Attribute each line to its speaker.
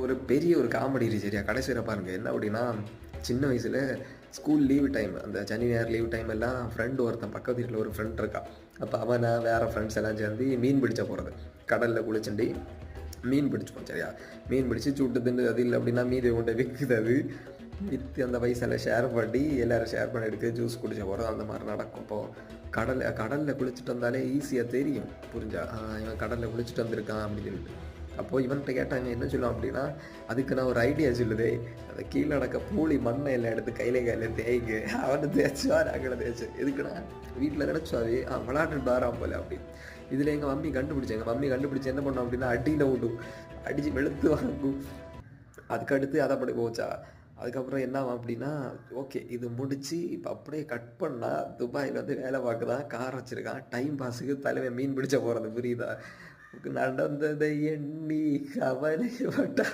Speaker 1: ஒரு பெரிய ஒரு காமெடி சரியா கடைசி வரை பாருங்க. என்ன அப்படின்னா, சின்ன வயசில் ஸ்கூல் லீவு டைம், அந்த சனி ஞாயிறு லீவ் டைம் எல்லாம் ஃப்ரெண்டு ஒருத்தன் பக்கத்து வீட்டில் ஒரு ஃப்ரெண்ட் இருக்கான். அப்போ அவன் நான் வேறு ஃப்ரெண்ட்ஸ் எல்லாம் சேர்ந்து மீன் பிடிச்ச போகிறது. கடலில் குளிச்சுண்டி மீன் பிடிச்சிப்போம் சரியா. மீன் பிடிச்சி சுட்டு தின்னு அது இல்லை அப்படின்னா மீதி கொண்டு விற்குது. அது விற்று அந்த பைசாவில் ஷேர் பண்ணி எல்லோரும் ஷேர் பண்ணி எடுத்து ஜூஸ் குடிச்ச போகிறது அந்த மாதிரி நடக்கும். இப்போது கடலில் குளிச்சுட்டு வந்தாலே ஈஸியாக தெரியும், புரிஞ்சா இவன் கடலில் குளிச்சுட்டு வந்திருக்கான் அப்படின்னு சொல்லிட்டு. அப்போது இவன்கிட்ட கேட்டாங்க என்ன சொல்லுவான் அப்படின்னா, அதுக்கு நான் ஒரு ஐடியா சொல்லுதே, அந்த கீழே நடக்க பூளி மண்ணை எல்லாம் எடுத்து கையில் தேய்ங்க, அவனை தேய்ச்சா நாங்களை தேய்ச்சி எதுக்குன்னா வீட்டில் நினச்சாவே விளாட்டுட்டு வாரான் போல அப்படின்னு. இதில் எங்கள் மம்மி கண்டுபிடிச்சி என்ன பண்ணோம் அப்படின்னா அடியில் விடும், அடித்து வெளுத்து வாங்கும். அதுக்கடுத்து அதை அப்படி போச்சா. அதுக்கப்புறம் என்ன ஆகும் அப்படின்னா, ஓகே இது முடித்து இப்போ அப்படியே கட் பண்ணால் துபாயில் வந்து வேலை பார்க்குதான், கார் வச்சுருக்கான், டைம் பாஸுக்கு தலைமை மீன் பிடிச்ச போகிறது, புரியுதா. நடந்ததை எண்ணி கவலைப்பட்டா